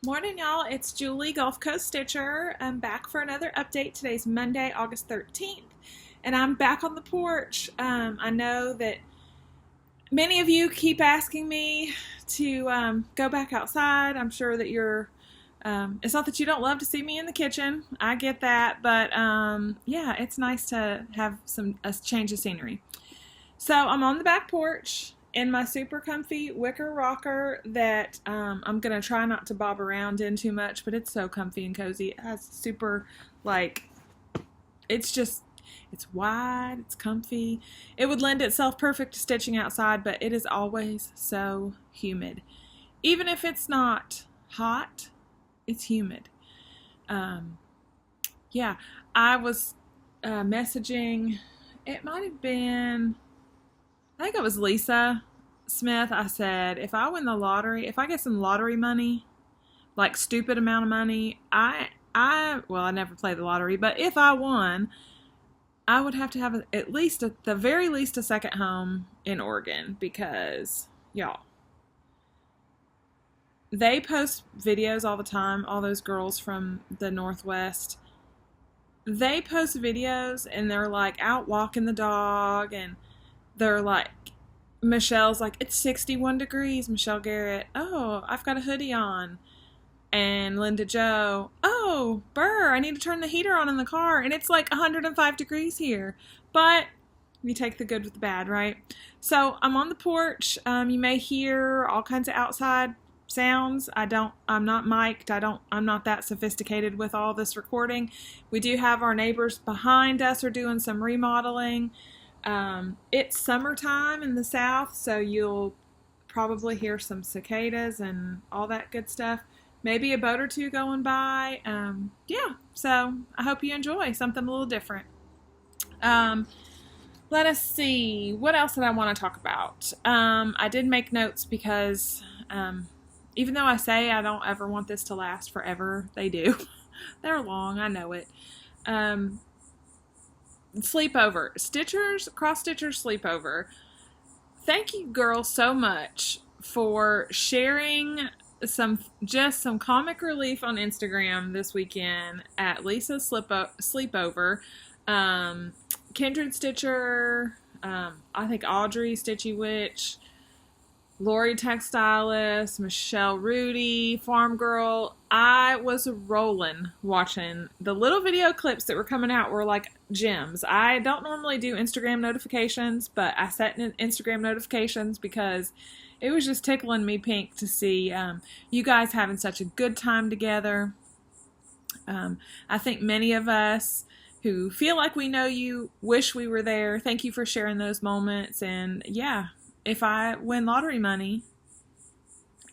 Morning, y'all. It's Julie, Gulf Coast Stitcher. I'm back for another update. Today's Monday, August 13th, and I'm back on the porch. I know that many of you keep asking me to go back outside. I'm sure that it's not that you don't love to see me in the kitchen. I get that, but yeah, it's nice to have a change of scenery. So I'm on the back porch in my super comfy wicker rocker that I'm going to try not to bob around in too much, but it's so comfy and cozy. It has super, it's wide, it's comfy. It would lend itself perfect to stitching outside, but it is always so humid. Even if it's not hot, it's humid. Yeah, I was messaging, it might have been, I think it was Lisa Smith. I said, if I win the lottery, if I get some lottery money, like stupid amount of money, I never play the lottery, but if I won, I would have to have at the very least, a second home in Oregon because, y'all, they post videos all the time, all those girls from the Northwest. They post videos and they're like out walking the dog and they're like, Michelle's like, it's 61 degrees, Michelle Garrett. Oh, I've got a hoodie on. And Linda Jo, oh, Burr, I need to turn the heater on in the car. And it's like 105 degrees here. But you take the good with the bad, right? So I'm on the porch. You may hear all kinds of outside sounds. I'm not mic'd. I'm not that sophisticated with all this recording. We do have our neighbors behind us are doing some remodeling. It's summertime in the south, so you'll probably hear some cicadas and all that good stuff. Maybe a boat or two going by. Yeah, so I hope you enjoy something a little different. Let us see. What else did I want to talk about? I did make notes because even though I say I don't ever want this to last forever, they do. They're long, I know it. Sleepover. Cross Stitchers Sleepover. Thank you, girls, so much for sharing some comic relief on Instagram this weekend at Lisa's Sleepover. Kindred Stitcher, I think Audrey Stitchy Witch, Lori Textilist, Michelle Rudy, Farm Girl. I was rolling watching the little video clips that were coming out were like gems. I don't normally do Instagram notifications, but I set Instagram notifications because it was just tickling me pink to see you guys having such a good time together. I think many of us who feel like we know you wish we were there. Thank you for sharing those moments. And yeah, if I win lottery money,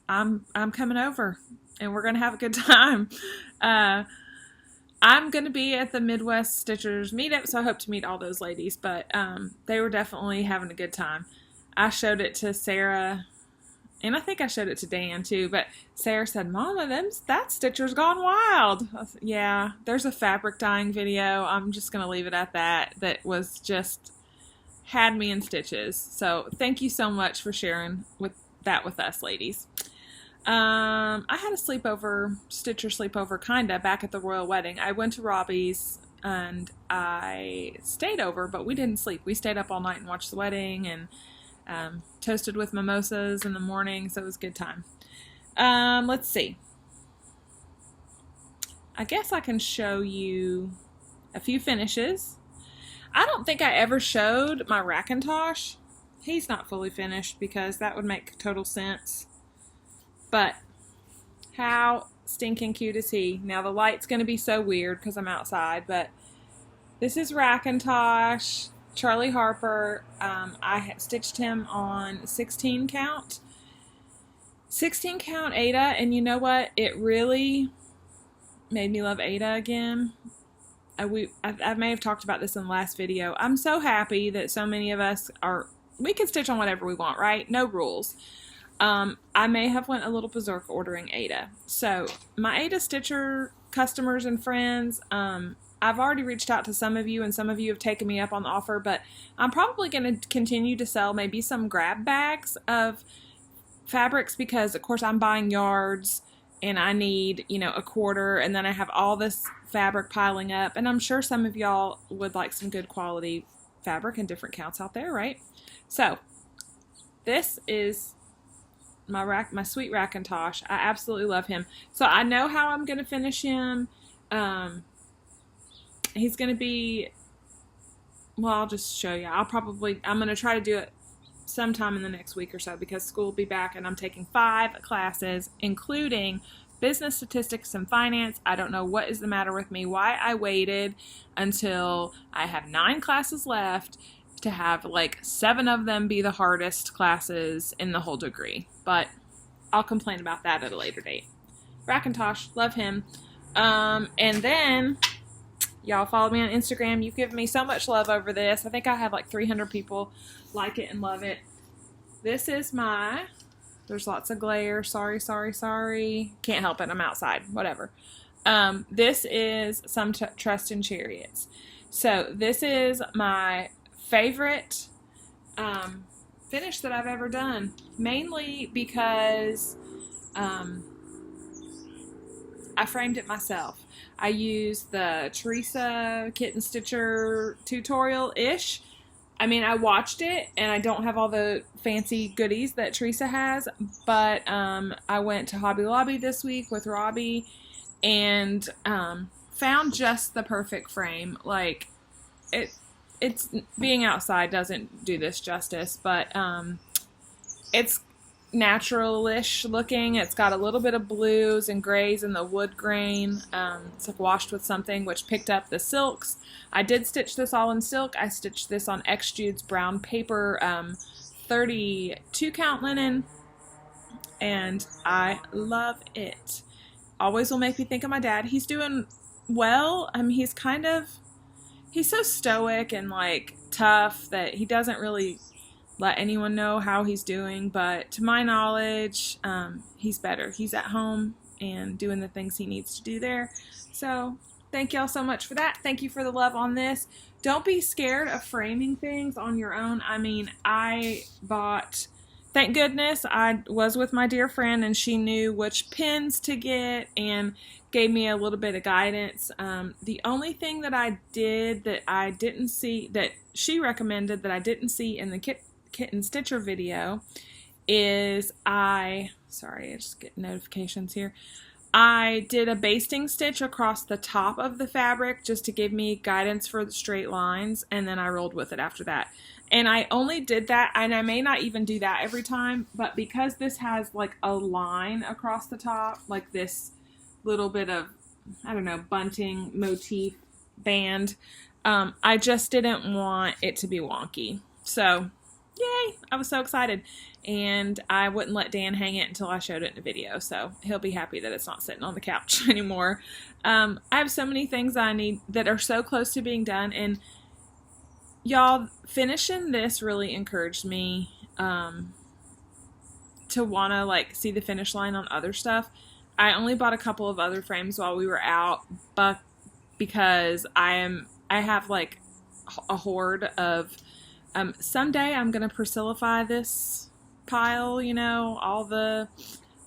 I'm coming over and we're going to have a good time. I'm going to be at the Midwest Stitchers meetup, so I hope to meet all those ladies, but they were definitely having a good time. I showed it to Sarah, and I think I showed it to Dan too, but Sarah said, Mama, that Stitcher's gone wild. I said, yeah, there's a fabric dyeing video. I'm just going to leave it at that. That was just had me in stitches. So thank you so much for sharing with us, ladies. I had a Stitcher sleepover kinda back at the royal wedding. I went to Robbie's and I stayed over, but we didn't sleep. We stayed up all night and watched the wedding and toasted with mimosas in the morning, so it was a good time. Let's see. I guess I can show you a few finishes. I don't think I ever showed my Rackintosh. He's not fully finished because that would make total sense. But how stinking cute is he? Now the light's going to be so weird because I'm outside, but this is Rackintosh, Charlie Harper. I stitched him on 16 count. 16 count Ada, and you know what? It really made me love Ada again. I may have talked about this in the last video. I'm so happy that so many of us we can stitch on whatever we want, right? No rules. I may have went a little berserk ordering Ada. So my Ada Stitcher customers and friends, I've already reached out to some of you and some of you have taken me up on the offer, but I'm probably going to continue to sell maybe some grab bags of fabrics because of course I'm buying yards and I need, a quarter, and then I have all this fabric piling up, and I'm sure some of y'all would like some good quality fabric in different counts out there, right? So this is my sweet Rackintosh. I absolutely love him. So I know how I'm going to finish him. He's going to be, well, I'll just show you. I'm going to try to do it sometime in the next week or so, because school will be back, and I'm taking 5 classes, including business, statistics, and finance. I don't know what is the matter with me, why I waited until I have 9 classes left to have like 7 of them be the hardest classes in the whole degree. But I'll complain about that at a later date. Rackintosh, love him. And then y'all follow me on Instagram. You've given me so much love over this. I think I have like 300 people like it and love it. This is there's lots of glare. Sorry. Can't help it. I'm outside. Whatever. This is some Trust in Chariots. So this is my favorite finish that I've ever done. Mainly because I framed it myself. I used the Teresa Kitten Stitcher tutorial-ish. I mean, I watched it, and I don't have all the fancy goodies that Teresa has, but I went to Hobby Lobby this week with Robbie and found just the perfect frame. Like, it's being outside doesn't do this justice, but it's natural-ish looking. It's got a little bit of blues and grays in the wood grain. It's like washed with something, which picked up the silks. I did stitch this all in silk. I stitched this on X Jude's brown paper, 32 count linen, and I love it. Always will make me think of my dad. He's doing well. I mean, he's so stoic and like tough that he doesn't really let anyone know how he's doing, but to my knowledge, he's better. He's at home and doing the things he needs to do there. So thank y'all so much for that. Thank you for the love on this. Don't be scared of framing things on your own. I mean, thank goodness I was with my dear friend, and she knew which pins to get and gave me a little bit of guidance. The only thing that I did that I didn't see, that she recommended that I didn't see in the Kitten Stitcher video, is sorry, I just get notifications here. I did a basting stitch across the top of the fabric just to give me guidance for the straight lines, and then I rolled with it after that. And I only did that, and I may not even do that every time, but because this has like a line across the top, like this little bit of, I don't know, bunting motif band, I just didn't want it to be wonky. So yay, I was so excited, and I wouldn't let Dan hang it until I showed it in a video, so he'll be happy that it's not sitting on the couch anymore. I have so many things I need that are so close to being done, and y'all, finishing this really encouraged me to want to like see the finish line on other stuff. I only bought a couple of other frames while we were out, but because I have like a hoard of someday I'm going to Priscillify this pile, all the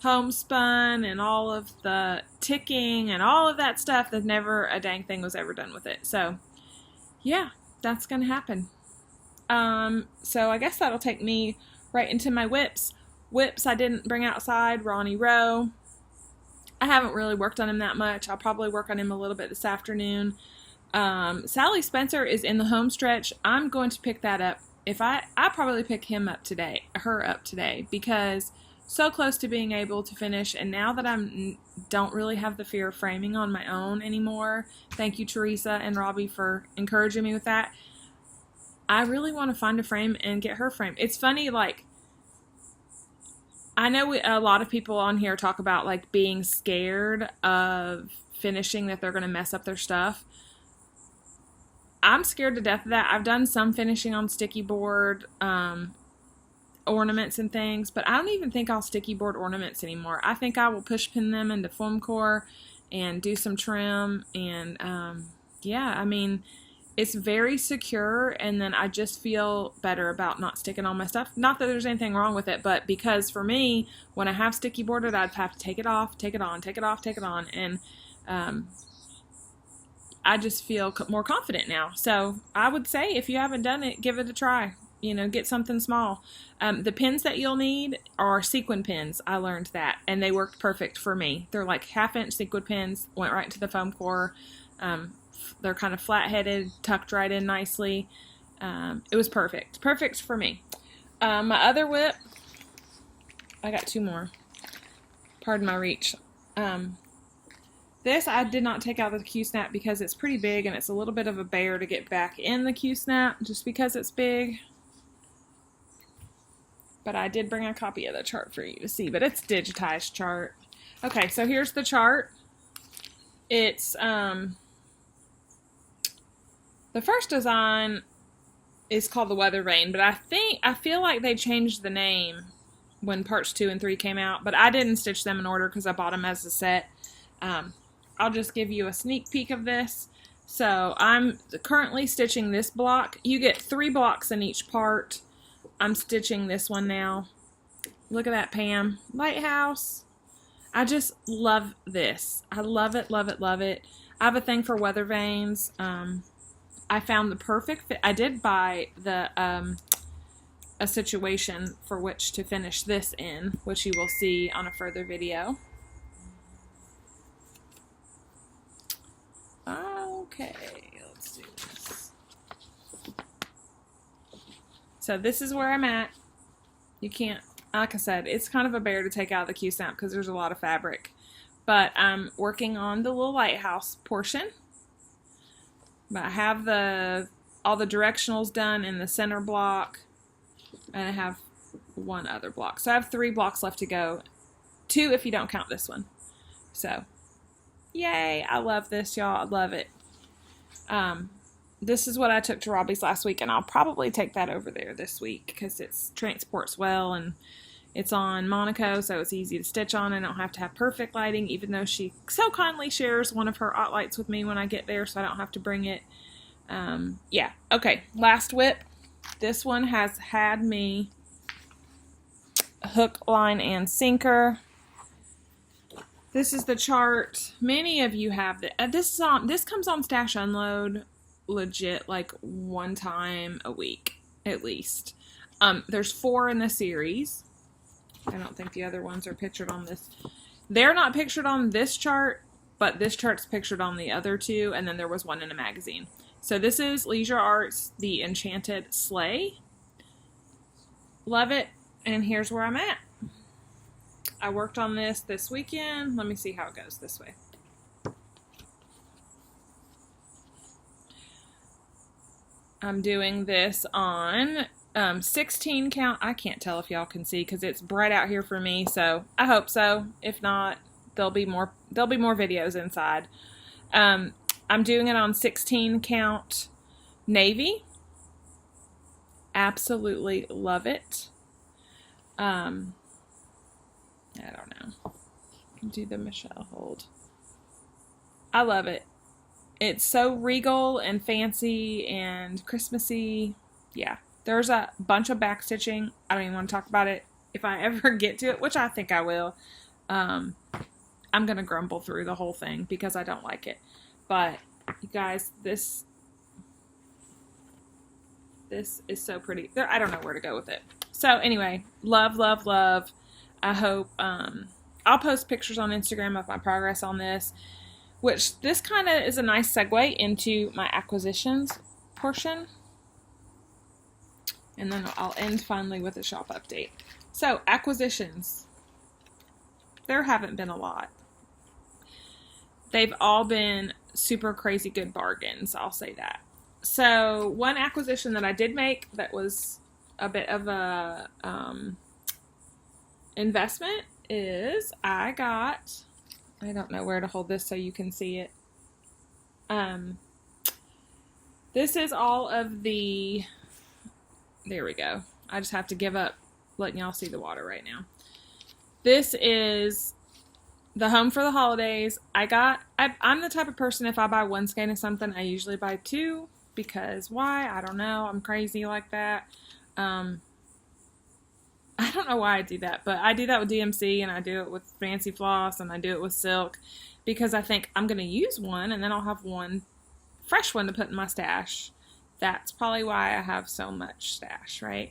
homespun and all of the ticking and all of that stuff that never a dang thing was ever done with it. So, yeah, that's going to happen. So I guess that'll take me right into my whips. Whips I didn't bring outside. Ronnie Rowe. I haven't really worked on him that much. I'll probably work on him a little bit this afternoon. Sally Spencer is in the home stretch. I'm going to pick that up. I'll probably pick her up today, because so close to being able to finish, and now that don't really have the fear of framing on my own anymore, thank you Teresa and Robbie for encouraging me with that, I really want to find a frame and get her framed. It's funny, like, I know a lot of people on here talk about like being scared of finishing, that they're going to mess up their stuff. I'm scared to death of that. I've done some finishing on sticky board ornaments and things, but I don't even think I'll sticky board ornaments anymore. I think I will push pin them into foam core and do some trim, and yeah, I mean, it's very secure, and then I just feel better about not sticking on my stuff. Not that there's anything wrong with it, but because for me, when I have sticky boarded, I'd have to take it off, take it on, take it off, take it on, and I just feel more confident now. So I would say if you haven't done it, give it a try. You know, get something small. The pins that you'll need are sequin pins. I learned that, and they worked perfect for me. They're like 1/2-inch sequin pins, went right into the foam core. They're kind of flat-headed, tucked right in nicely. It was perfect. Perfect for me. My other whip, I got 2 more. Pardon my reach. This I did not take out the Q-snap because it's pretty big and it's a little bit of a bear to get back in the Q-snap just because it's big. But I did bring a copy of the chart for you to see, but it's digitized chart. Okay, so here's the chart. It's, the first design is called the Weather Vane, but I feel like they changed the name when parts 2 and 3 came out, but I didn't stitch them in order because I bought them as a set. I'll just give you a sneak peek of this. So I'm currently stitching this block. You get 3 blocks in each part. I'm stitching this one now. Look at that, Pam. Lighthouse. I just love this. I love it, love it, love it. I have a thing for weather vanes. I found the perfect fit. I did buy the a situation for which to finish this in, which you will see on a further video. Okay, let's do this. So this is where I'm at. You can't, like I said, it's kind of a bear to take out of the Q-snap because there's a lot of fabric. But I'm working on the little lighthouse portion. But I have all the directionals done in the center block. And I have 1 other block. So I have 3 blocks left to go. 2 if you don't count this one. So, yay, I love this, y'all. I love it. This is what I took to Robbie's last week, and I'll probably take that over there this week because it transports well, and it's on Monaco, so it's easy to stitch on. I don't have to have perfect lighting, even though she so kindly shares one of her hot lights with me when I get there, so I don't have to bring it. Yeah, okay, last whip. This one has had me hook, line, and sinker. This is the chart. Many of you have this. This comes on Stash Unload legit like 1 time a week at least. There's 4 in the series. I don't think the other ones are pictured on this. They're not pictured on this chart, but this chart's pictured on the other 2, and then there was 1 in a magazine. So this is Leisure Arts, the Enchanted Sleigh. Love it, and here's where I'm at. I worked on this weekend. Let me see how it goes this way. I'm doing this on 16 count. I can't tell if y'all can see because it's bright out here for me, so I hope so. If not, there'll be more videos inside. I'm doing it on 16 count navy. Absolutely love it. I don't know. Do the Michelle hold. I love it. It's so regal and fancy and Christmassy. Yeah. There's a bunch of back stitching. I don't even want to talk about it if I ever get to it, which I think I will. I'm going to grumble through the whole thing because I don't like it. But, you guys, this is so pretty. I don't know where to go with it. So, anyway, love, love, love. I hope, I'll post pictures on Instagram of my progress on this, which this kind of is a nice segue into my acquisitions portion. And then I'll end finally with a shop update. So, acquisitions. There haven't been a lot. They've all been super crazy good bargains, I'll say that. So, one acquisition that I did make that was a bit of a investment is I don't know where to hold this so you can see it. This is all of the, there we go. I just have to give up letting y'all see the water right now. This is the home for the holidays. I'm the type of person, if I buy one skein of something, I usually buy 2. because why? I don't know. I'm crazy like that. I don't know why I do that, but I do that with DMC, and I do it with Fancy Floss, and I do it with Silk, because I think I'm going to use one, and then I'll have one fresh one to put in my stash. That's probably why I have so much stash, right?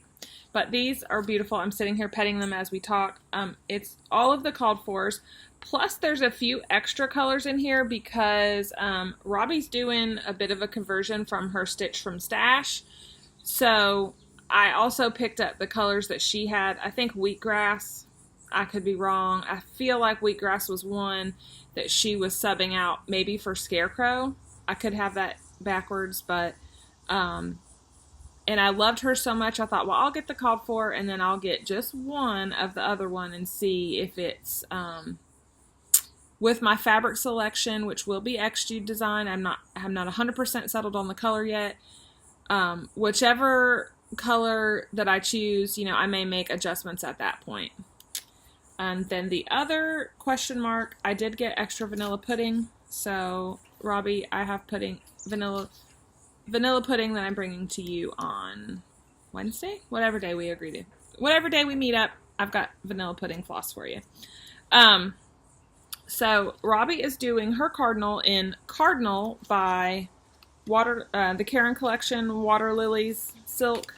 But these are beautiful. I'm sitting here petting them as we talk. It's all of the called fors. Plus, there's a few extra colors in here because Robbie's doing a bit of a conversion from her Stitch from Stash. So I also picked up the colors that she had. I think Wheatgrass. I could be wrong. I feel like Wheatgrass was one that she was subbing out maybe for Scarecrow. I could have that backwards, but... and I loved her so much, I thought, well, I'll get the called for, and then I'll get just one of the other one and see if it's, with my fabric selection, which will be Exude design. I'm not 100% settled on the color yet. Whichever color that I choose, you know, I may make adjustments at that point. And then the other question mark, I did get extra vanilla pudding. So, Robbie, I have vanilla pudding that I'm bringing to you on Wednesday? Whatever day we agree to. Whatever day we meet up, I've got vanilla pudding floss for you. So Robbie is doing her cardinal in Cardinal by the Karen Collection Water Lilies Silk.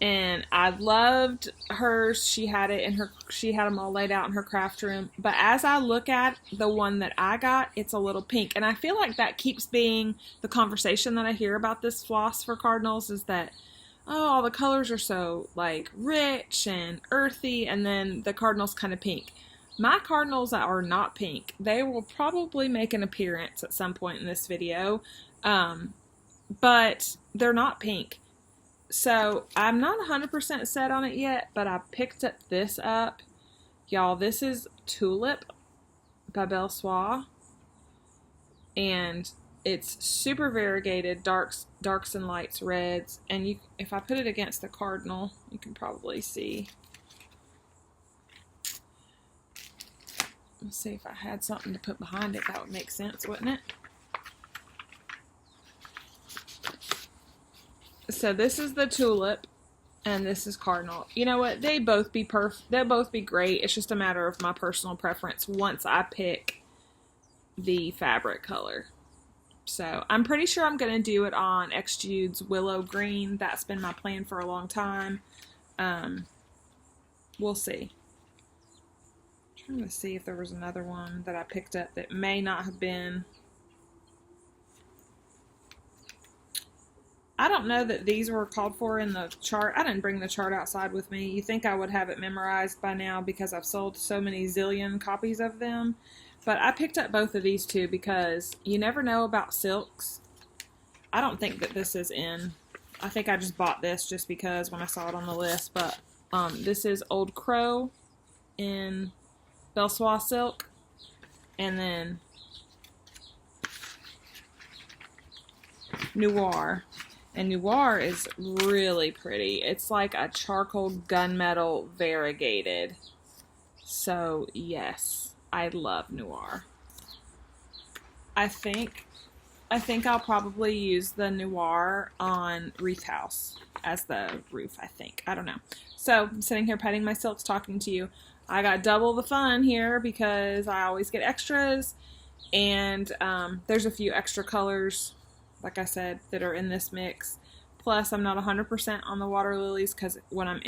And I loved hers. She had them all laid out in her craft room. But as I look at the one that I got, it's a little pink. And I feel like that keeps being the conversation that I hear about this floss for cardinals, is that, oh, all the colors are so, like, rich and earthy, and then the cardinal's kind of pink. My cardinals are not pink. They will probably make an appearance at some point in this video, but they're not pink. So, I'm not 100% set on it yet, but I picked this up. Y'all, this is Tulip by Belle Soie. And it's super variegated, darks and lights, reds. And if I put it against the Cardinal, you can probably see. Let's see if I had something to put behind it. That would make sense, wouldn't it? So this is the Tulip, and this is Cardinal. You know what? They both be perfect. They'll both be great. It's just a matter of my personal preference once I pick the fabric color. So I'm pretty sure I'm going to do it on Exude's Willow Green. That's been my plan for a long time. We'll see. I'm trying to see if there was another one that I picked up that may not have been... I don't know that these were called for in the chart. I didn't bring the chart outside with me. You think I would have it memorized by now because I've sold so many zillion copies of them. But I picked up both of these two because you never know about silks. I don't think that this is in. I think I just bought this just because when I saw it on the list. But this is Old Crow in Belle Soie silk. And then Noir. And Noir is really pretty. It's like a charcoal gunmetal variegated. So, yes, I love Noir. I think I'll probably use the Noir on Wreath House as the roof, I think. I don't know. So, I'm sitting here petting my silks, talking to you. I got double the fun here because I always get extras. And there's a few extra colors, like I said, that are in this mix. Plus, I'm not 100% on the water lilies because when I'm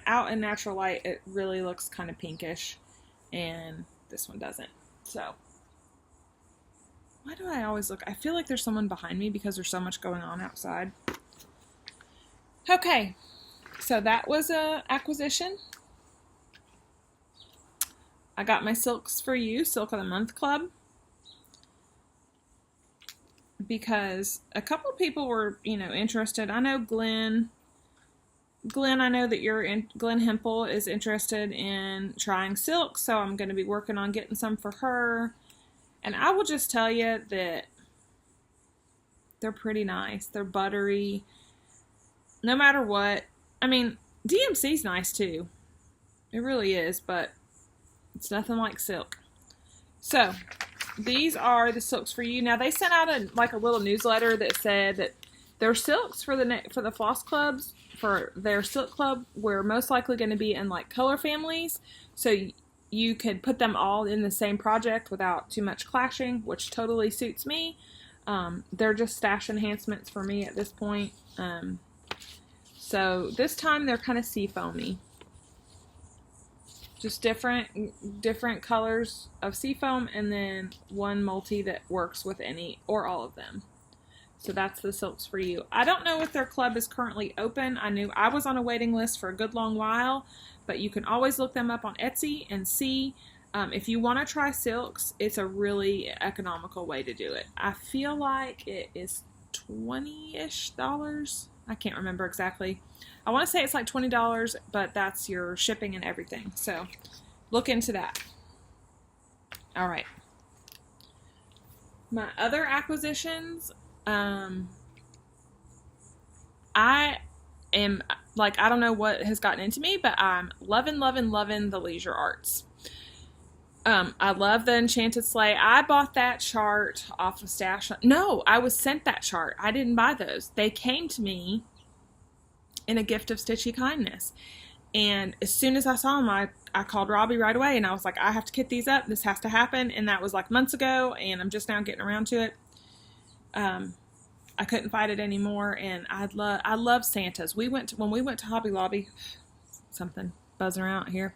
out in natural light, it really looks kind of pinkish, and this one doesn't. So, why do I always look? I feel like there's someone behind me because there's so much going on outside. Okay, so that was a acquisition. I got my silks for you, Silk of the Month Club. Because a couple of people were, interested. I know Glenn, I know that Glenn Hempel is interested in trying silk, so I'm going to be working on getting some for her. And I will just tell you that they're pretty nice. They're buttery. No matter what. I mean, DMC's nice too. It really is, but it's nothing like silk. So, these are the silks for you. Now they sent out a little newsletter that said that their silks for the floss clubs, for their silk club, were most likely going to be in like color families, so you could put them all in the same project without too much clashing, which totally suits me. They're just stash enhancements for me at this point. So this time they're kind of seafoamy. Just different colors of seafoam, and then one multi that works with any or all of them. So that's the silks for you. I don't know if their club is currently open. I knew I was on a waiting list for a good long while, but you can always look them up on Etsy and see. If you want to try silks, it's a really economical way to do it. I feel like it is $20-ish. I can't remember exactly. I want to say it's like $20, but that's your shipping and everything. So look into that. All right. My other acquisitions, I am like, I don't know what has gotten into me, but I'm loving the leisure arts. I love the Enchanted Sleigh. I bought that chart off of Stash. No, I was sent that chart. I didn't buy those. They came to me in a gift of stitchy kindness. And as soon as I saw them, I called Robbie right away, and I was like, I have to kit these up. This has to happen. And that was like months ago, and I'm just now getting around to it. I couldn't fight it anymore, and I love Santas. When we went to Hobby Lobby, something buzzing around here.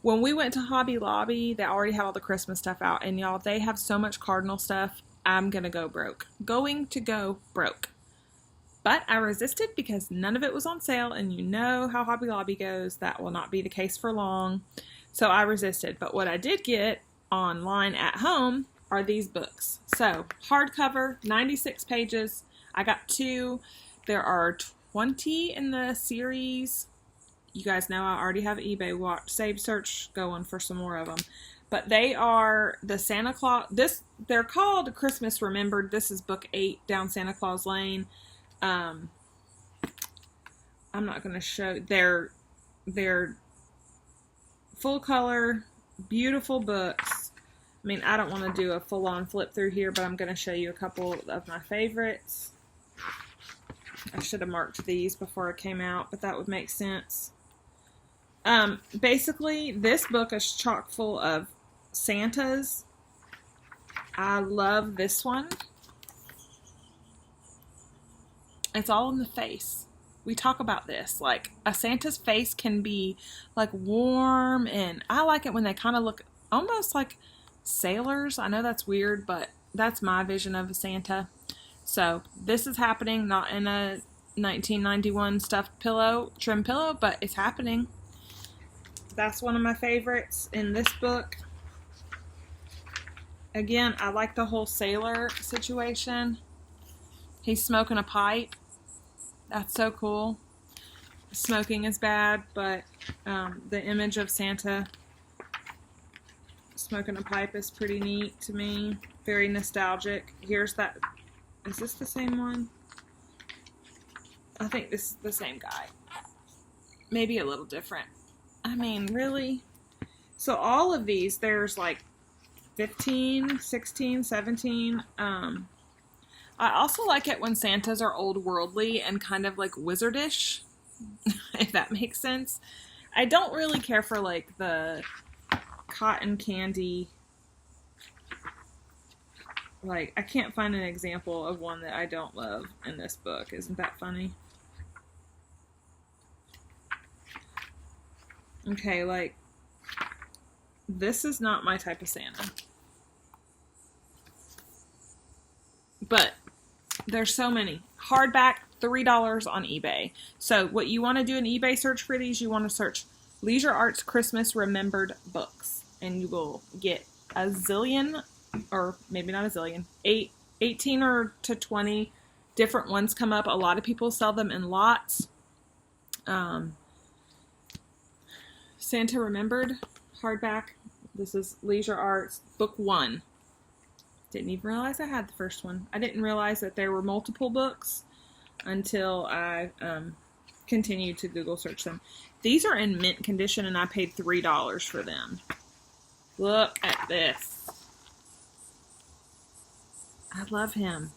When we went to Hobby Lobby, they already had all the Christmas stuff out, and y'all, they have so much cardinal stuff. I'm gonna go broke. Going to go broke. But I resisted because none of it was on sale, and you know how Hobby Lobby goes. That will not be the case for long. So I resisted. But what I did get online at home are these books. So hardcover, 96 pages. I got 2. There are 20 in the series. You guys know I already have eBay Save Search going for some more of them. But they are the Santa Claus. They're called Christmas Remembered. This is book 8, Down Santa Claus Lane. I'm not going to show. They're full color, beautiful books. I mean, I don't want to do a full-on flip through here, but I'm going to show you a couple of my favorites. I should have marked these before it came out, but that would make sense. Basically, this book is chock full of Santas. I love this one. It's all in the face. We talk about this. Like, a Santa's face can be, like, warm, and I like it when they kind of look almost like sailors. I know that's weird, but that's my vision of a Santa. So, this is happening, not in a 1991 stuffed trim pillow, but it's happening. That's one of my favorites in this book. Again, I like the whole sailor situation. He's smoking a pipe. That's so cool. Smoking is bad, but the image of Santa smoking a pipe is pretty neat to me. Very nostalgic. Here's that. Is this the same one? I think this is the same guy. Maybe a little different. I mean, really? So all of these, there's like 15, 16, 17. I also like it when Santas are old worldly and kind of like wizardish, if that makes sense. I don't really care for like the cotton candy. Like, I can't find an example of one that I don't love in this book. Isn't that funny? Okay, like, this is not my type of Santa. But there's so many. Hardback, $3 on eBay. So what you want to do in eBay search for these, you want to search Leisure Arts Christmas Remembered Books. And you will get a zillion, or maybe not a zillion, 18 or to 20 different ones come up. A lot of people sell them in lots. Santa Remembered, hardback. This is Leisure Arts, book 1. Didn't even realize I had the first one. I didn't realize that there were multiple books until I continued to Google search them. These are in mint condition, and I paid $3 for them. Look at this. I love him.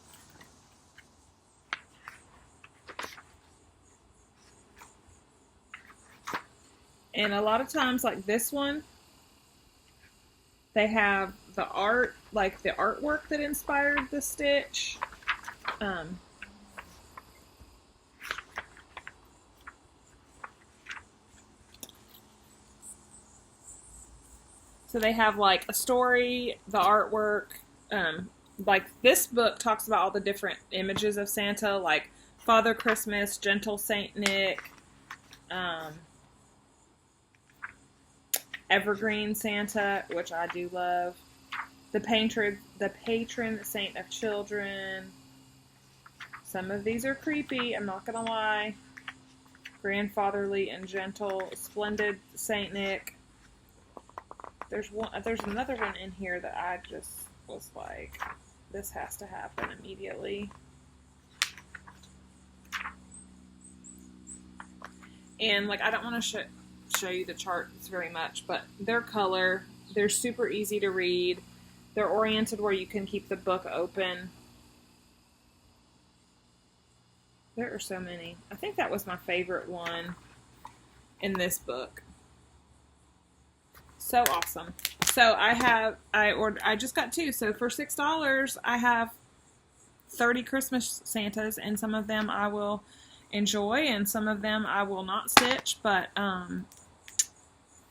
And a lot of times, like this one, they have the art, like the artwork that inspired the stitch. So they have like a story, the artwork. Like this book talks about all the different images of Santa, like Father Christmas, Gentle Saint Nick, Evergreen Santa, which I do love, the patron saint of children. Some of these are creepy, I'm not gonna lie. Grandfatherly and gentle, splendid Saint Nick. There's another one in here that I just was like, this has to happen immediately. And like, I don't want to show you the charts very much, but their color, they're super easy to read. They're oriented where you can keep the book open. There are so many. I think that was my favorite one in this book. So awesome. So I just got 2. So for $6, I have 30 Christmas Santas, and some of them I will enjoy and some of them I will not stitch, but I'm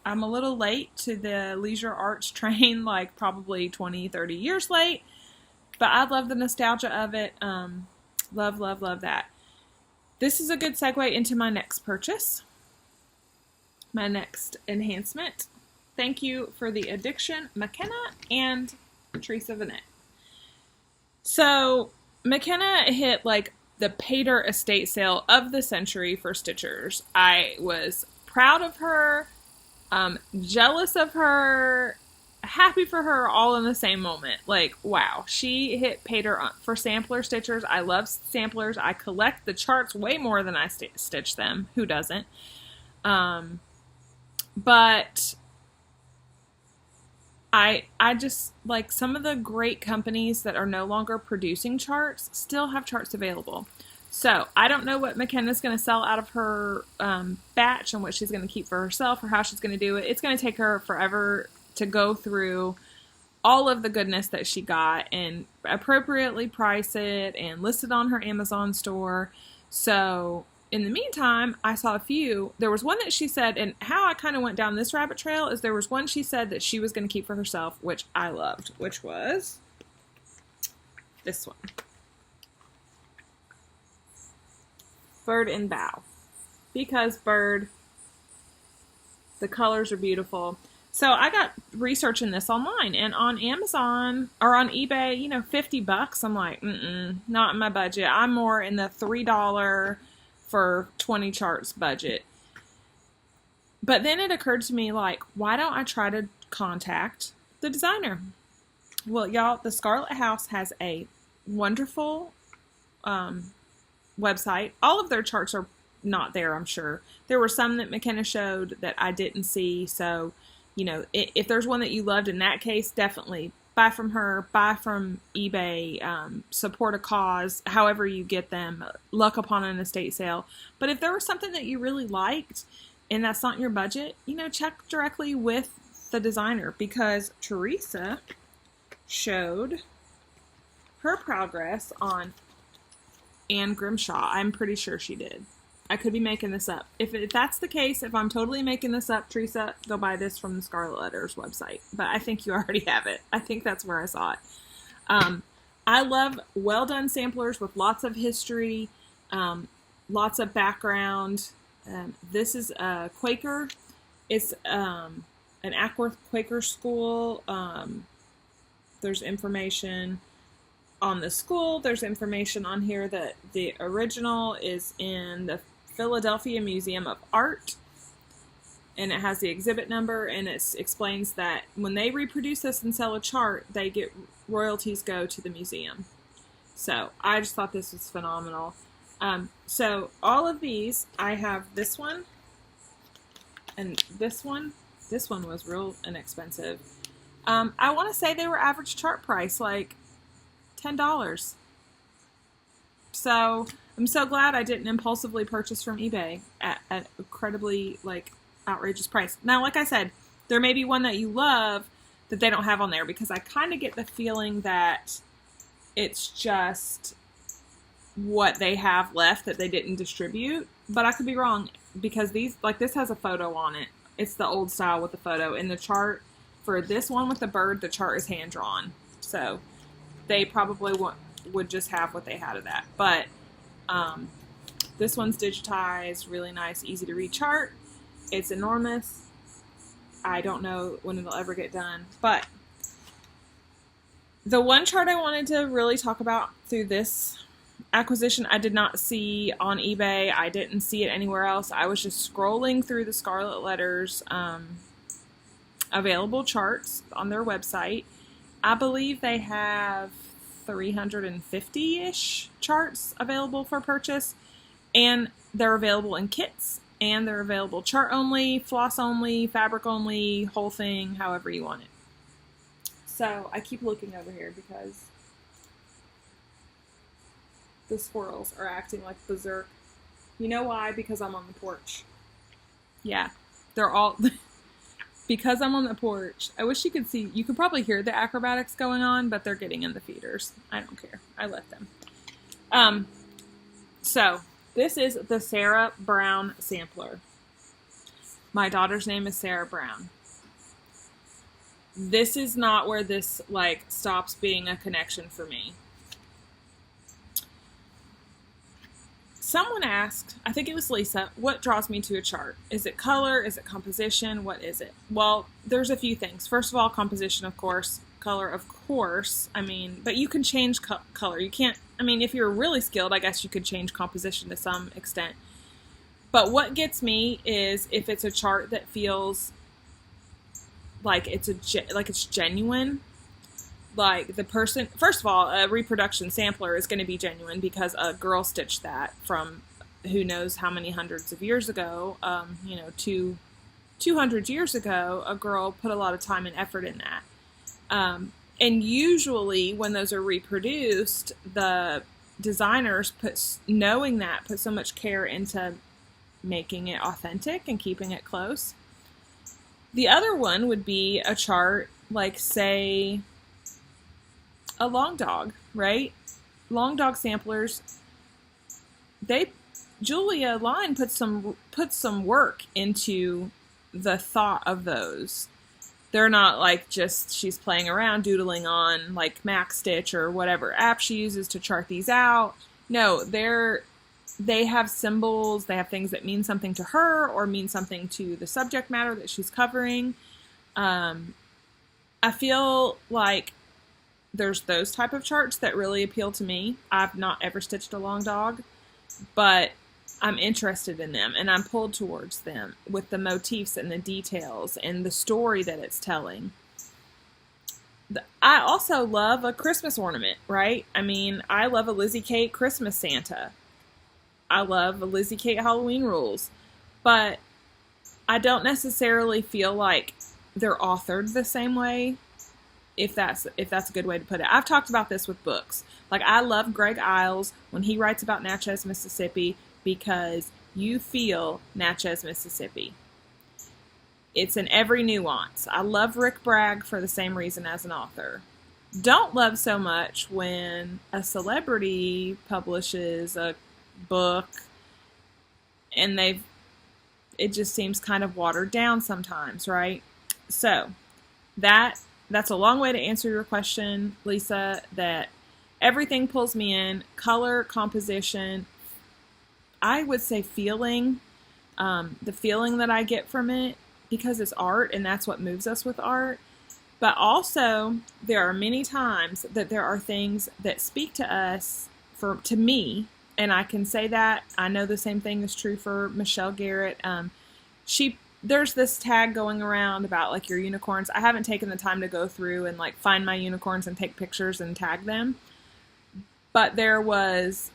a little late to the leisure arts train, like probably 20-30 years late, but I love the nostalgia of it. Love that. This is a good segue into my next purchase, my next enhancement. Thank you for the addiction, McKenna and Teresa Vanette. So McKenna hit like the Pater estate sale of the century for Stitchers. I was proud of her, jealous of her, happy for her, all in the same moment. Like, wow, she hit Pater for sampler Stitchers. I love samplers. I collect the charts way more than I stitch them. Who doesn't? But I just, like, some of the great companies that are no longer producing charts still have charts available. So I don't know what McKenna's going to sell out of her batch and what she's going to keep for herself or how she's going to do it. It's going to take her forever to go through all of the goodness that she got and appropriately price it and list it on her Amazon store. So in the meantime, I saw a few. There was one that she said, and how I kind of went down this rabbit trail is there was one she said that she was going to keep for herself, which I loved, which was this one. Bird and Bough. Because bird, the colors are beautiful. So I got researching this online, and on Amazon or on eBay, you know, $50. I'm like, not in my budget. I'm more in the $3 for 20 charts budget. But then it occurred to me, like, why don't I try to contact the designer? Well, y'all, the Scarlet House has a wonderful website. All of their charts are not there, I'm sure. There were some that McKenna showed that I didn't see. So, you know, if there's one that you loved in that case, definitely buy from her, buy from eBay, support a cause, however you get them, luck upon an estate sale. But if there was something that you really liked and that's not your budget, you know, check directly with the designer, because Teresa showed her progress on Anne Grimshaw. I'm pretty sure she did. I could be making this up. If that's the case, if I'm totally making this up, Teresa, go buy this from the Scarlet Letters website. But I think you already have it. I think that's where I saw it. I love well-done samplers with lots of history, lots of background. This is a Quaker. It's an Ackworth Quaker school. There's information on the school. There's information on here that the original is in the Philadelphia Museum of Art, and it has the exhibit number, and it explains that when they reproduce this and sell a chart, they get royalties go to the museum. So I just thought this was phenomenal. So all of these, I have this one and this one. This one was real inexpensive. I want to say they were average chart price, like $10. So I'm so glad I didn't impulsively purchase from eBay at an incredibly like outrageous price. Now, like I said, there may be one that you love that they don't have on there, because I kind of get the feeling that it's just what they have left that they didn't distribute. But I could be wrong, because these, like, this has a photo on it. It's the old style with the photo. In the chart for this one with the bird, the chart is hand drawn. So they probably would just have what they had of that. But this one's digitized, really nice, easy to read chart. It's enormous. I don't know when it'll ever get done. But the one chart I wanted to really talk about through this acquisition, I did not see on eBay. I didn't see it anywhere else. I was just scrolling through the Scarlet Letters available charts on their website. I believe they have 350-ish charts available for purchase, and they're available in kits, and they're available chart only, floss only, fabric only, whole thing, however you want it. So I keep looking over here because the squirrels are acting like berserk. You know why? Because I'm on the porch. Yeah, they're all because I'm on the porch. I wish you could see. You could probably hear the acrobatics going on, but they're getting in the feeders. I don't care. I let them. So this is the Sarah Brown sampler. My daughter's name is Sarah Brown. This is not where this like stops being a connection for me. Someone asked, I think it was Lisa, what draws me to a chart? Is it color? Is it composition? What is it? Well, there's a few things. First of all, composition, of course. Color, of course. I mean, but you can change color. You can't, I mean, if you're really skilled, I guess you could change composition to some extent. But what gets me is if it's a chart that feels like it's genuine. Like the person, first of all, a reproduction sampler is going to be genuine because a girl stitched that from who knows how many hundreds of years ago. 200 years ago, a girl put a lot of time and effort in that. And usually when those are reproduced, the designers put so much care into making it authentic and keeping it close. The other one would be a chart like, say, a long dog, right? Long dog samplers. Julia Line put some work into the thought of those. They're not like just she's playing around doodling on like Max Stitch or whatever app she uses to chart these out. No, they have symbols. They have things that mean something to her or mean something to the subject matter that she's covering. I feel like there's those type of charts that really appeal to me. I've not ever stitched a long dog, but I'm interested in them and I'm pulled towards them with the motifs and the details and the story that it's telling. I also love a Christmas ornament, right? I mean, I love a Lizzie Kate Christmas Santa. I love a Lizzie Kate Halloween Rules, but I don't necessarily feel like they're authored the same way. If that's a good way to put it. I've talked about this with books. Like, I love Greg Iles when he writes about Natchez, Mississippi, because you feel Natchez, Mississippi. It's in every nuance. I love Rick Bragg for the same reason as an author. Don't love so much when a celebrity publishes a book and it just seems kind of watered down sometimes, right? So, that's a long way to answer your question, Lisa, that everything pulls me in. Color, composition, I would say feeling, the feeling that I get from it, because it's art and that's what moves us with art. But also, there are many times that there are things that speak to us, to me, and I can say that. I know the same thing is true for Michelle Garrett. There's this tag going around about like your unicorns. I haven't taken the time to go through and like find my unicorns and take pictures and tag them. But there was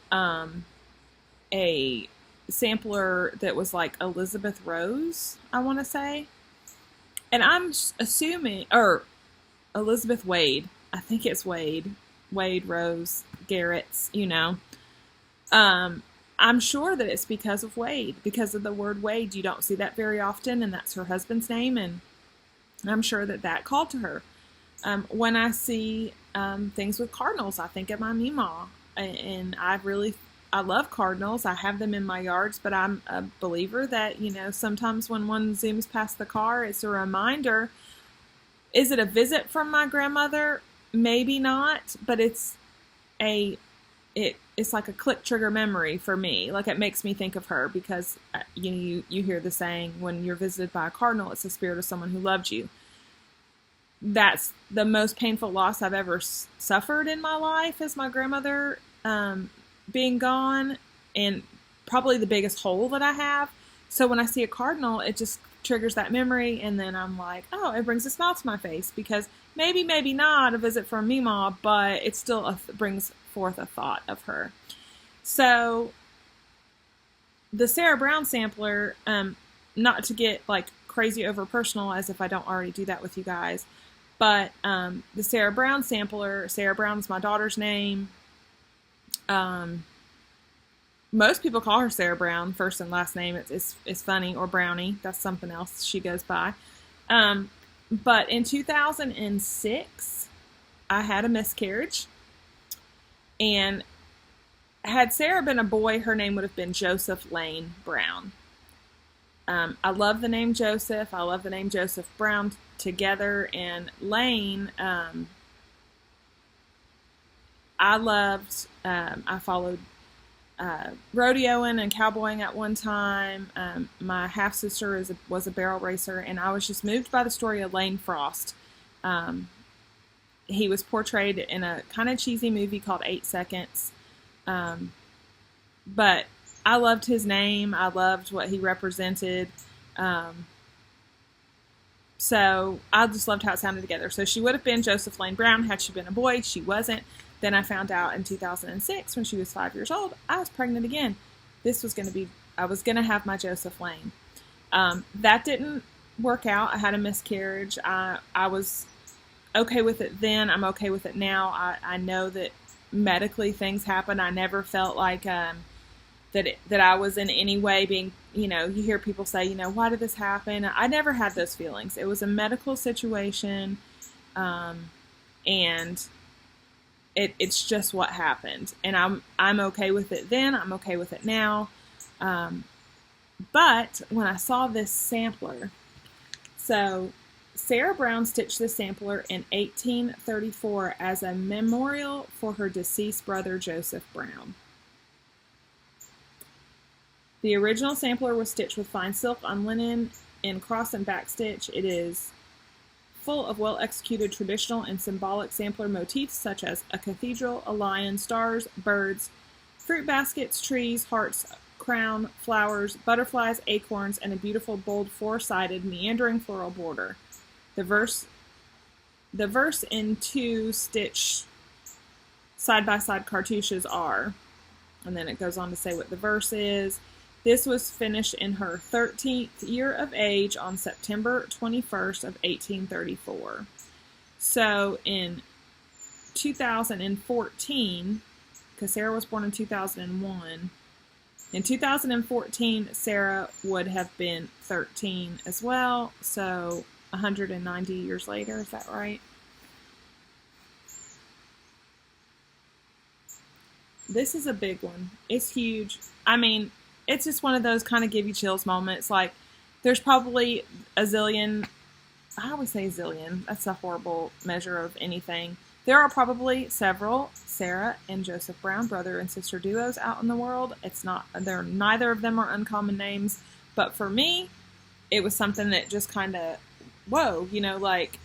a sampler that was like Elizabeth Rose, I want to say. And I'm assuming, or Elizabeth Wade. I think it's Wade. Wade, Rose, Garrett's, I'm sure that it's because of Wade, because of the word Wade. You don't see that very often, and that's her husband's name, and I'm sure that called to her. When I see things with cardinals, I think of my Meemaw, and I love cardinals. I have them in my yards, but I'm a believer that, sometimes when one zooms past the car, it's a reminder. Is it a visit from my grandmother? Maybe not, but it's like a click trigger memory for me. Like, it makes me think of her because you hear the saying, when you're visited by a cardinal, it's the spirit of someone who loved you. That's the most painful loss I've ever suffered in my life, is my grandmother being gone, and probably the biggest hole that I have. So when I see a cardinal, it just triggers that memory, and then I'm like, oh, it brings a smile to my face, because maybe not a visit from Meemaw, but it still brings forth a thought of her. So the Sarah Brown sampler, not to get like crazy over personal, as if I don't already do that with you guys, but the Sarah Brown sampler, Sarah Brown is my daughter's name. Most people call her Sarah Brown, first and last name. It's funny, or Brownie. That's something else she goes by. But in 2006, I had a miscarriage. And had Sarah been a boy, her name would have been Joseph Lane Brown. I love the name Joseph. I love the name Joseph Brown together. And Lane, I followed rodeoing and cowboying at one time. My half-sister was a barrel racer, and I was just moved by the story of Lane Frost. He was portrayed in a kind of cheesy movie called 8 Seconds. But I loved his name. I loved what he represented. So I just loved how it sounded together. So she would have been Joseph Lane Brown had she been a boy. She wasn't. Then I found out in 2006, when she was 5 years old, I was pregnant again. I was going to have my Joseph Lane. That didn't work out. I had a miscarriage. I was okay with it then. I'm okay with it now. I know that medically things happen. I never felt like that I was in any way being, you hear people say, why did this happen? I never had those feelings. It was a medical situation, and it's just what happened. And I'm okay with it then. I'm okay with it now. But when I saw this sampler, so Sarah Brown stitched the sampler in 1834 as a memorial for her deceased brother, Joseph Brown. The original sampler was stitched with fine silk on linen in cross and back stitch. It is full of well-executed traditional and symbolic sampler motifs such as a cathedral, a lion, stars, birds, fruit baskets, trees, hearts, crown, flowers, butterflies, acorns, and a beautiful, bold, four-sided, meandering floral border. The verse in 2 stitch side-by-side cartouches are, and then it goes on to say what the verse is. This was finished in her 13th year of age on September 21st of 1834. So in 2014, because Sarah was born in 2001, in 2014, Sarah would have been 13 as well, so 190 years later, is that right? This is a big one. It's huge. I mean, it's just one of those kind of give you chills moments. Like, there's probably a zillion, I always say zillion, that's a horrible measure of anything. There are probably several Sarah and Joseph Brown, brother and sister duos out in the world. Neither of them are uncommon names, but for me, it was something that just kind of, whoa, like,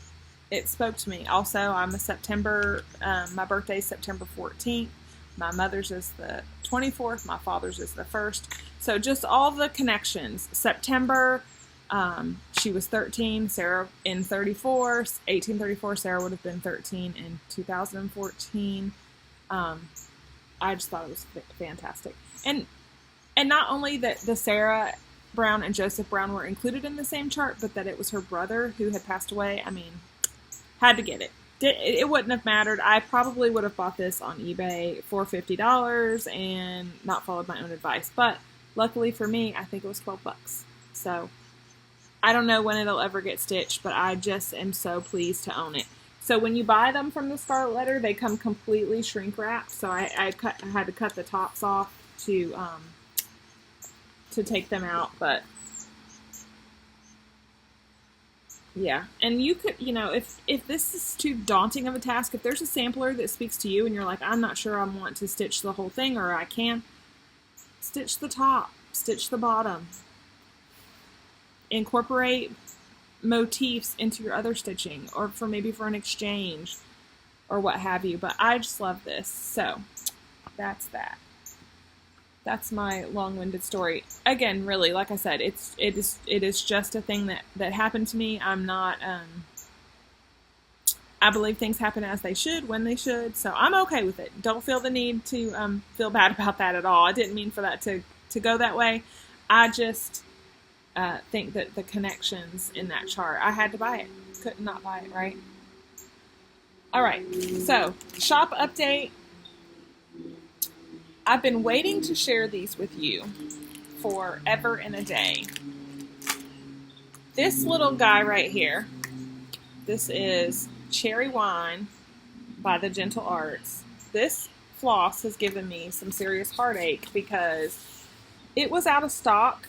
it spoke to me. Also, I'm my birthday's September 14th. My mother's is the 24th. My father's is the 1st. So just all the connections. September, she was 13. Sarah in 1834. Sarah would have been 13 in 2014. I just thought it was fantastic. And not only that the Sarah Brown and Joseph Brown were included in the same chart, but that it was her brother who had passed away. I mean, had to get it. it wouldn't have mattered. I probably would have bought this on eBay for $50 and not followed my own advice. But luckily for me, I think it was $12. So I don't know when it'll ever get stitched, but I just am so pleased to own it. So when you buy them from the Scarlet Letter, they come completely shrink wrapped. So I had to cut the tops off to take them out, but yeah. And you could, if this is too daunting of a task, if there's a sampler that speaks to you and you're like, I'm not sure I want to stitch the whole thing, or I can, stitch the top, stitch the bottom, incorporate motifs into your other stitching, or maybe for an exchange or what have you. But I just love this. So that's that. That's my long-winded story. Again, really, like I said, it is just a thing that happened to me. I'm not, I believe things happen as they should, when they should, so I'm okay with it. Don't feel the need to feel bad about that at all. I didn't mean for that to go that way. I just think that the connections in that chart, I had to buy it. Could not buy it, right? All right, so shop update. I've been waiting to share these with you forever and a day. This little guy right here, this is Cherry Wine by the Gentle Arts. This floss has given me some serious heartache because it was out of stock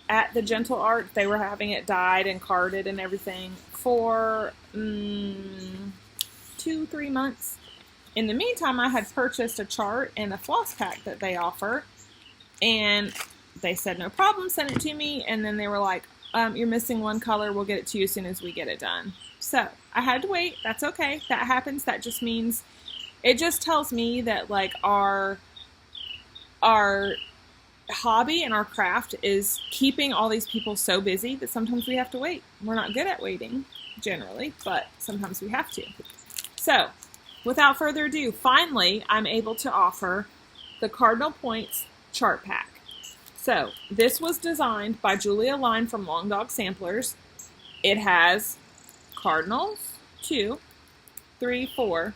at the Gentle Arts. They were having it dyed and carded and everything for 2-3 months. In the meantime, I had purchased a chart and a floss pack that they offer, and they said no problem, send it to me, and then they were like, you're missing one color, we'll get it to you as soon as we get it done. So I had to wait. That's okay. That happens. That just means, it just tells me that like our hobby and our craft is keeping all these people so busy that sometimes we have to wait. We're not good at waiting generally, but sometimes we have to. So without further ado, finally, I'm able to offer the Cardinal Points chart pack. So this was designed by Julia Line from Long Dog Samplers. It has cardinals, 2, 3, 4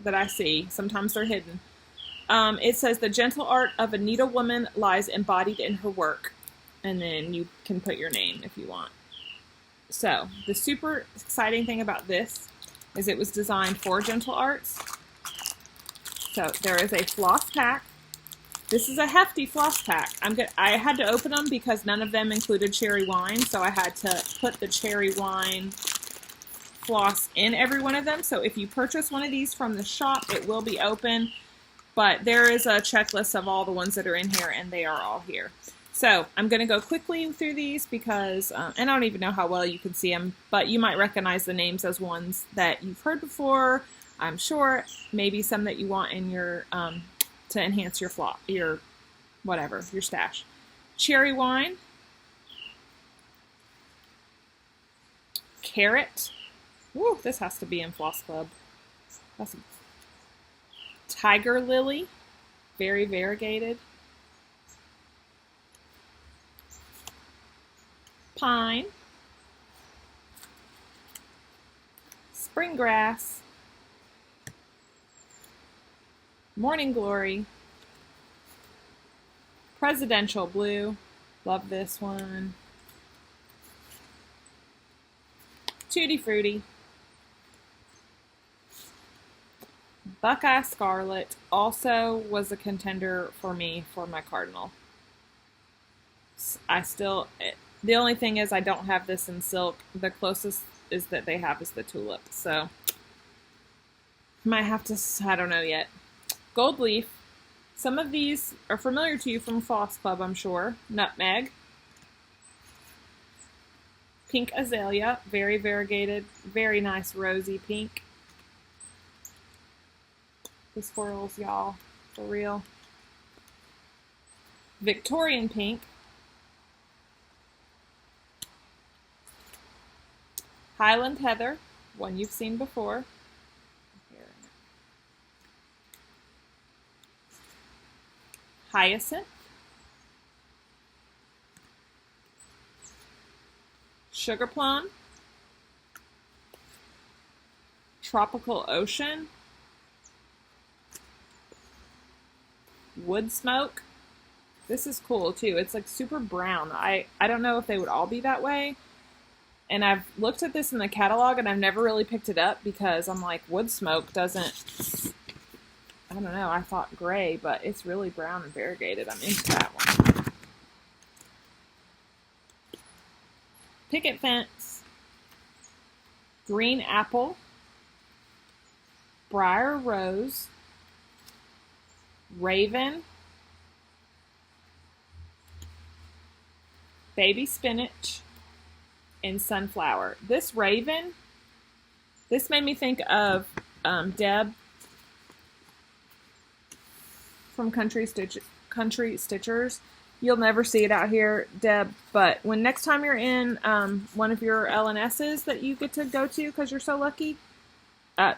that I see. Sometimes they're hidden. It says the gentle art of a needlewoman lies embodied in her work. And then you can put your name if you want. So the super exciting thing about this is it was designed for Gentle Arts. So there is a floss pack. This is a hefty floss pack. I had to open them because none of them included cherry wine, so I had to put the cherry wine floss in every one of them. So if you purchase one of these from the shop, it will be open, but there is a checklist of all the ones that are in here, and they are all here. So I'm going to go quickly through these because, and I don't even know how well you can see them, but you might recognize the names as ones that you've heard before, I'm sure. Maybe some that you want in your, to enhance your your stash. Cherry wine. Carrot. Woo, this has to be in Floss Club. That's Tiger lily. Very variegated. Pine, spring grass, morning glory, presidential blue, love this one, tutti frutti, Buckeye scarlet also was a contender for me for my cardinal. The only thing is I don't have this in silk. The closest is that they have is the tulip. So, might have to, I don't know yet. Gold leaf. Some of these are familiar to you from Floss Club, I'm sure. Nutmeg. Pink azalea. Very variegated. Very nice rosy pink. The squirrels, y'all. For real. Victorian pink. Highland heather, one you've seen before. Hyacinth. Sugar plum. Tropical Ocean, Wood Smoke. This is cool too. It's like super brown. I don't know if they would all be that way. And I've looked at this in the catalog and I've never really picked it up because I'm like, wood smoke doesn't, I don't know, I thought gray, but it's really brown and variegated. I'm into that one. Picket Fence, Green Apple, Briar Rose, Raven, Baby Spinach, and Sunflower. This Raven, this made me think of Deb from Country Stitchers. You'll never see it out here, Deb, but when next time you're in one of your LNSs that you get to go to because you're so lucky,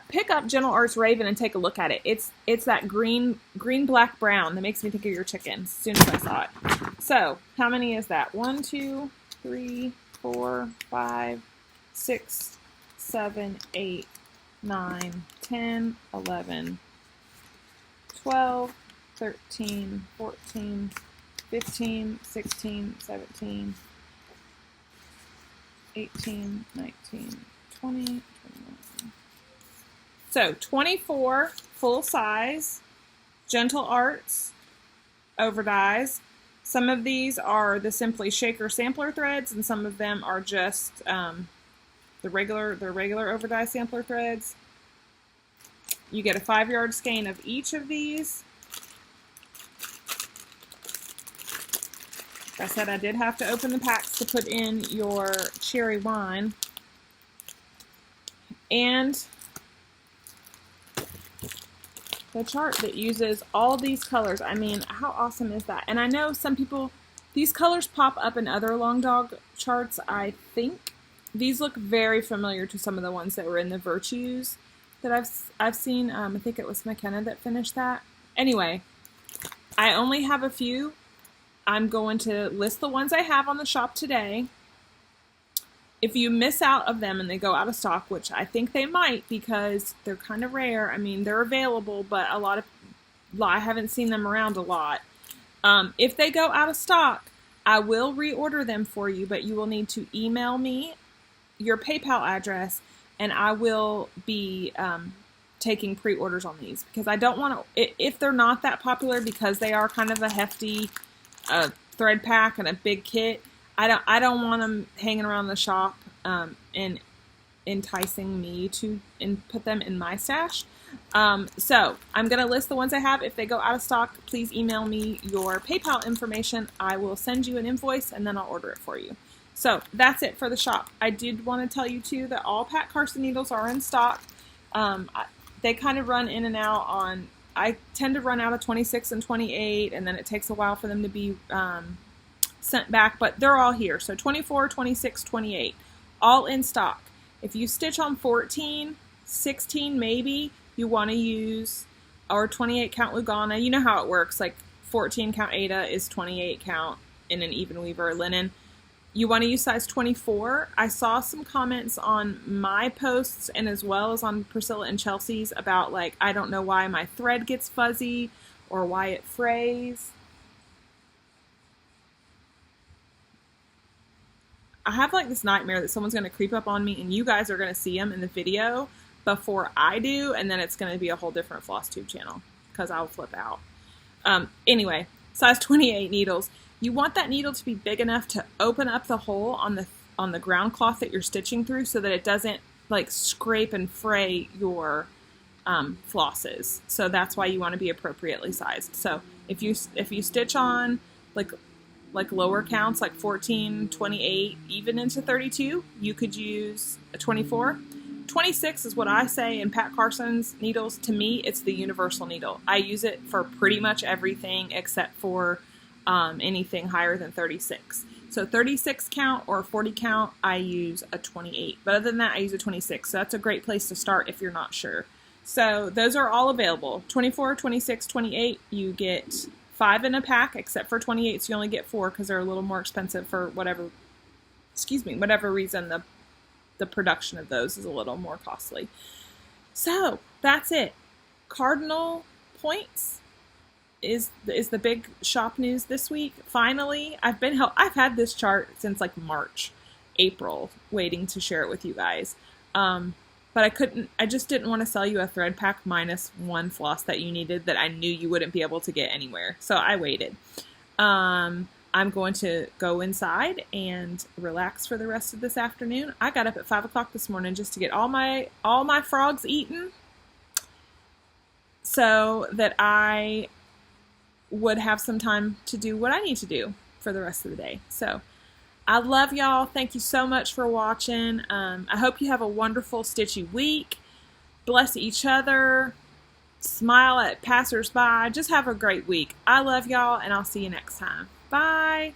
pick up Gentle Arts Raven and take a look at it. It's that green, black, brown that makes me think of your chicken as soon as I saw it. So, how many is that? 1, 2, 3, 4, 5, 6, 7, 8, 9, 10, 11, 12, 13, 14, 15, 16, 17, 18, 19, 20, 21. So 24 full size Gentle Arts overdyes. Some of these are the Simply Shaker sampler threads, and some of them are just the regular overdye sampler threads. You get a 5-yard skein of each of these. Like I said, I did have to open the packs to put in your cherry wine. And the chart that uses all these colors. I mean, how awesome is that? And I know some people, these colors pop up in other Long Dog charts, I think. These look very familiar to some of the ones that were in the Virtues that I've seen. I think it was McKenna that finished that. Anyway, I only have a few. I'm going to list the ones I have on the shop today. If you miss out of them and they go out of stock, which I think they might because they're kind of rare. I mean, they're available, but I haven't seen them around a lot. If they go out of stock, I will reorder them for you, but you will need to email me your PayPal address, and I will be taking pre-orders on these because I don't want to, if they're not that popular because they are kind of a hefty thread pack and a big kit, I don't want them hanging around the shop and enticing me to put them in my stash. So I'm going to list the ones I have. If they go out of stock, please email me your PayPal information. I will send you an invoice and then I'll order it for you. So that's it for the shop. I did want to tell you too that all Pat Carson needles are in stock. They kind of run in and out on, I tend to run out of 26 and 28 and then it takes a while for them to be sent back, but they're all here. So 24, 26, 28, all in stock. If you stitch on 14, 16 maybe, you want to use our 28 count Lugana. You know how it works, like 14 count Ada is 28 count in an even weaver linen. You want to use size 24. I saw some comments on my posts and as well as on Priscilla and Chelsea's about like, I don't know why my thread gets fuzzy or why it frays. I have like this nightmare that someone's going to creep up on me and you guys are going to see them in the video before I do, and then it's going to be a whole different Flosstube channel because I'll flip out. Anyway, size 28 needles. You want that needle to be big enough to open up the hole on the ground cloth that you're stitching through so that it doesn't like scrape and fray your flosses. So that's why you want to be appropriately sized. So if you stitch on like lower counts, like 14, 28, even into 32, you could use a 24. 26 is what I say in Pat Carson's needles. To me, it's the universal needle. I use it for pretty much everything except for anything higher than 36. So 36 count or 40 count, I use a 28. But other than that, I use a 26. So that's a great place to start if you're not sure. So those are all available. 24, 26, 28, you get 5 in a pack, except for 28, so you only get 4 because they're a little more expensive for whatever reason the production of those is a little more costly. So that's it. Cardinal points is the big shop news this week. Finally, I've had this chart since like March, April, waiting to share it with you guys. But I just didn't want to sell you a thread pack minus one floss that you needed that I knew you wouldn't be able to get anywhere. So I waited. I'm going to go inside and relax for the rest of this afternoon. I got up at 5 o'clock this morning just to get all my frogs eaten so that I would have some time to do what I need to do for the rest of the day. So I love y'all. Thank you so much for watching. I hope you have a wonderful stitchy week. Bless each other. Smile at passersby. Just have a great week. I love y'all, and I'll see you next time. Bye.